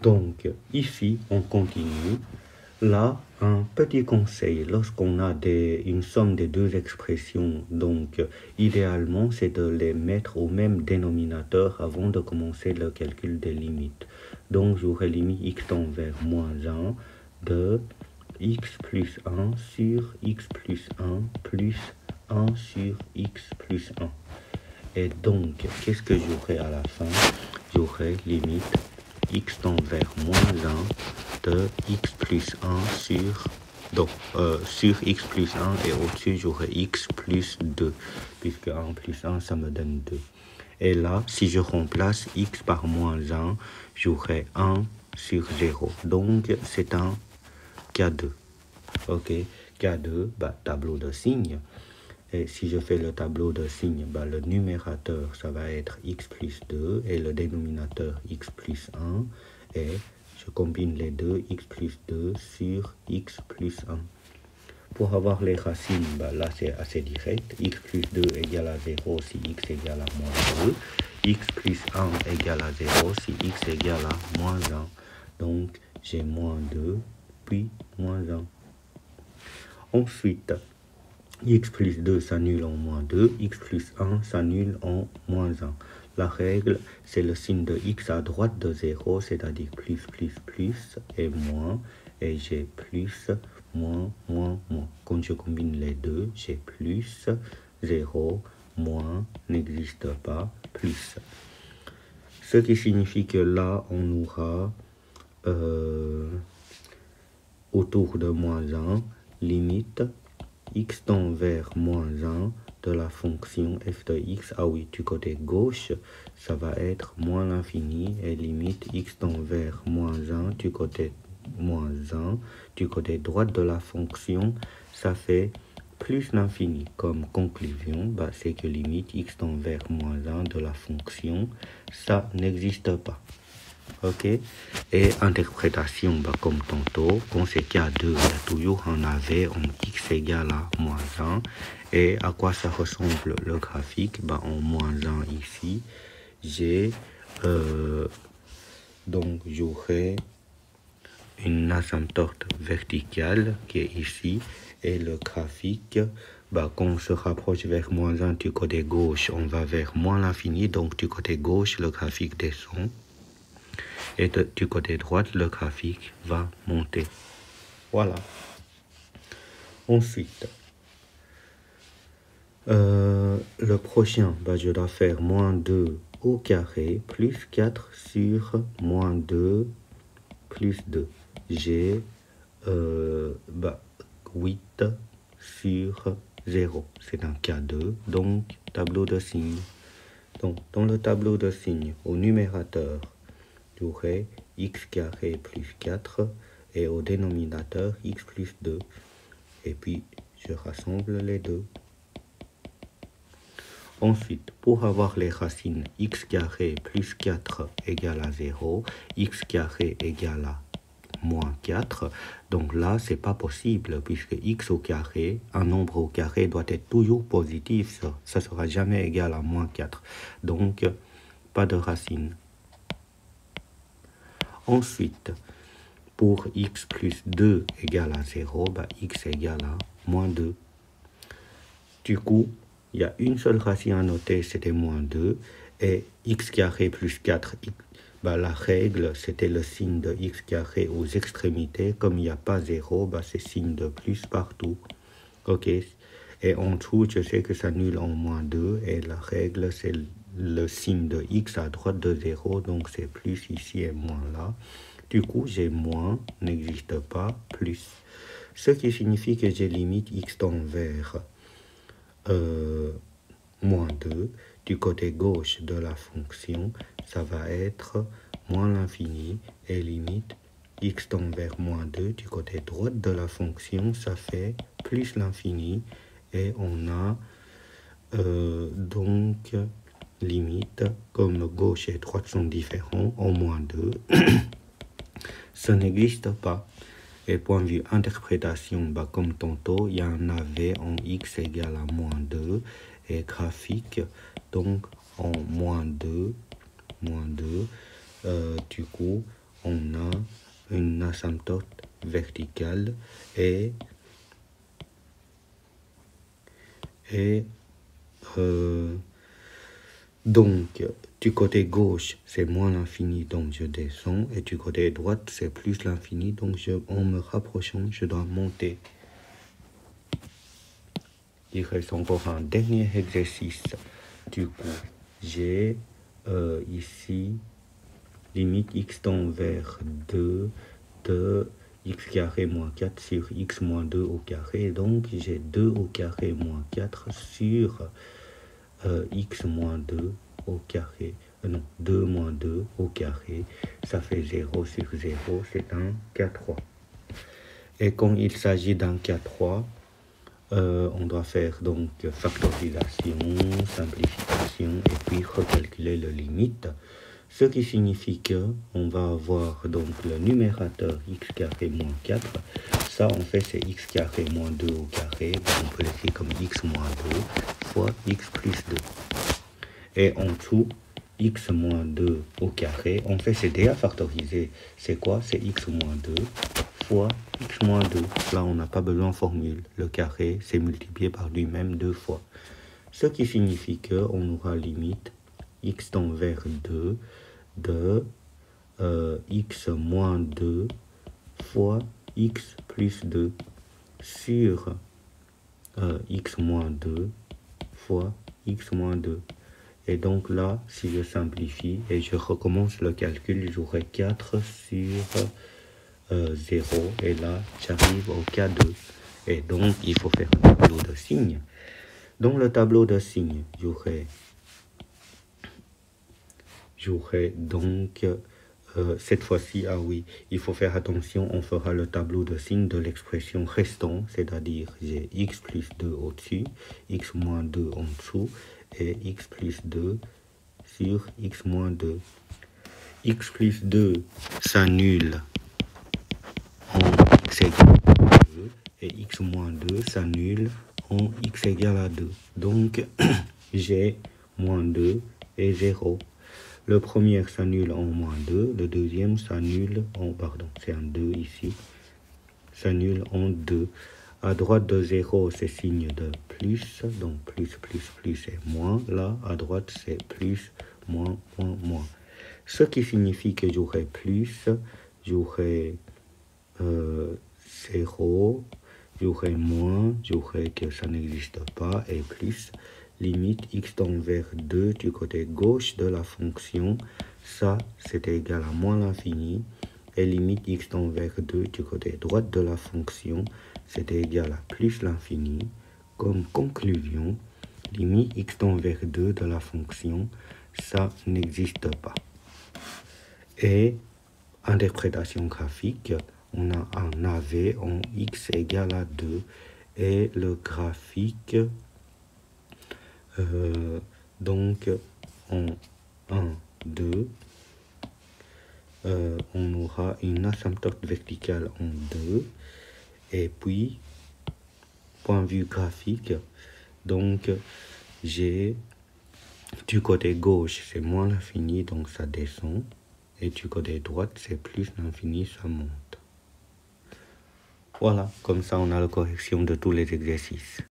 Donc, ici, on continue. Là, un petit conseil, lorsqu'on a une somme de deux expressions, donc idéalement, c'est de les mettre au même dénominateur avant de commencer le calcul des limites. Donc, j'aurai limite x tend vers moins 1 de x plus 1 sur x plus 1 plus 1 sur x plus 1. Et donc, qu'est-ce que j'aurai à la fin? J'aurai limite x tend vers moins 1 de x plus 1 sur x plus 1 et au-dessus j'aurai x plus 2 puisque 1 plus 1 ça me donne 2. Et là, si je remplace x par moins 1, j'aurai 1 sur 0. Donc, c'est un K2. Ok, K2, tableau de signes. Et si je fais le tableau de signes, le numérateur, ça va être x plus 2 et le dénominateur x plus 1. Et je combine les deux, x plus 2 sur x plus 1. Pour avoir les racines, là c'est assez direct. X plus 2 égale à 0 si x égale à moins 2. X plus 1 égale à 0 si x égale à moins 1. Donc j'ai moins 2 puis moins 1. Ensuite, x plus 2 s'annule en moins 2, x plus 1 s'annule en moins 1. La règle, c'est le signe de x à droite de 0, c'est-à-dire plus, plus, plus et moins. Et j'ai plus, moins, moins, moins. Quand je combine les deux, j'ai plus, 0, moins, n'existe pas, plus. Ce qui signifie que là, on aura autour de moins 1, limite x tend vers moins 1 de la fonction f de x. Ah oui, du côté gauche, ça va être moins l'infini et limite x tend vers moins 1 du côté moins 1. Du côté droit de la fonction, ça fait plus l'infini. Comme conclusion, c'est que limite x tend vers moins 1 de la fonction, ça n'existe pas. Ok, et interprétation, comme tantôt, quand c'est K2, il y a toujours un AV en x égale à moins 1. Et à quoi ça ressemble le graphique? En moins 1 ici, j'ai donc j'aurai une asymptote verticale qui est ici. Et le graphique, quand on se rapproche vers moins 1 du côté gauche, on va vers moins l'infini. Donc du côté gauche, le graphique descend. Et du côté droit, le graphique va monter. Voilà. Ensuite, le prochain, je dois faire moins 2 au carré plus 4 sur moins 2 plus 2. J'ai 8 sur 0. C'est un K2, donc tableau de signes. Donc, dans le tableau de signes, au numérateur, j'aurai x carré plus 4 et au dénominateur x plus 2. Et puis, je rassemble les deux. Ensuite, pour avoir les racines x carré plus 4 égale à 0, x carré égale à moins 4. Donc là, c'est pas possible puisque x au carré, un nombre au carré doit être toujours positif. Ça sera jamais égal à moins 4. Donc, pas de racine. Ensuite, pour x plus 2 égale à 0, x égale à moins 2. Du coup, il y a une seule racine à noter, c'était moins 2. Et x carré plus 4, la règle, c'était le signe de x carré aux extrémités. Comme il n'y a pas 0, c'est signe de plus partout. Ok. Et en dessous, je sais que ça s'annule en moins 2. Et la règle, c'est le signe de x à droite de 0. Donc c'est plus ici et moins là. Du coup, j'ai moins, n'existe pas, plus. Ce qui signifie que j'ai limite x tend vers moins 2. Du côté gauche de la fonction, ça va être moins l'infini et limite x tend vers moins 2. Du côté droit de la fonction, ça fait plus l'infini et on a donc limite, comme gauche et droite sont différents, en moins 2. Ça n'existe pas. Et point de vue interprétation, comme tantôt, il y a un AV en x égale à moins 2 et graphique, donc en moins 2. Du coup, on a une asymptote verticale et donc du côté gauche c'est moins l'infini, donc je descends, et du côté droite c'est plus l'infini, donc en me rapprochant je dois monter. Il reste encore un dernier exercice. Du coup j'ai ici limite x tend vers 2 de x carré moins 4 sur x moins 2 au carré. Donc j'ai 2 au carré moins 4 sur x moins 2 au carré. Non, 2 moins 2 au carré. Ça fait 0 sur 0, c'est un K3. Et quand il s'agit d'un K3, on doit faire donc factorisation, simplification et puis recalculer le limite. Ce qui signifie que on va avoir donc le numérateur x carré moins 4. Ça, en fait, c'est x carré moins 2 au carré. Donc on peut l'écrire comme x moins 2 fois x plus 2. Et en dessous, x moins 2 au carré. En fait, c'est déjà factorisé. C'est quoi? C'est x moins 2 fois x moins 2. Là, on n'a pas besoin de formule. Le carré, c'est multiplié par lui-même 2 fois. Ce qui signifie qu'on aura limite x tend vers 2 de x moins 2 fois x plus 2 sur x moins 2 fois x moins 2. Et donc là, si je simplifie et je recommence le calcul, j'aurai 4 sur 0. Et là, j'arrive au K2. Et donc, il faut faire un tableau de signes. Dans le tableau de signes, j'aurai donc cette fois-ci, ah oui, il faut faire attention, on fera le tableau de signes de l'expression restante, c'est-à-dire j'ai x plus 2 au-dessus, x moins 2 en dessous, et x plus 2 sur x moins 2. X plus 2 s'annule en x égale à 2, et x moins 2 s'annule en x égale à 2. Donc, j'ai moins 2 et 0. Le premier s'annule en moins 2, le deuxième s'annule en, pardon, c'est un 2 ici, s'annule en 2. À droite de 0, c'est signe de plus, donc plus, plus, plus et moins. Là, à droite, c'est plus, moins, moins, moins. Ce qui signifie que j'aurai plus, j'aurai 0, j'aurai moins, j'aurai que ça n'existe pas, et plus. Limite x tend vers 2 du côté gauche de la fonction, ça c'est égal à moins l'infini, et limite x tend vers 2 du côté droite de la fonction, c'est égal à plus l'infini. Comme conclusion, limite x tend vers 2 de la fonction, ça n'existe pas. Et interprétation graphique, on a un AV en x égale à 2, et le graphique donc en 1, 2, on aura une asymptote verticale en 2, et puis point de vue graphique, donc j'ai du côté gauche c'est moins l'infini, donc ça descend, et du côté droite c'est plus l'infini, ça monte. Voilà, comme ça on a la correction de tous les exercices.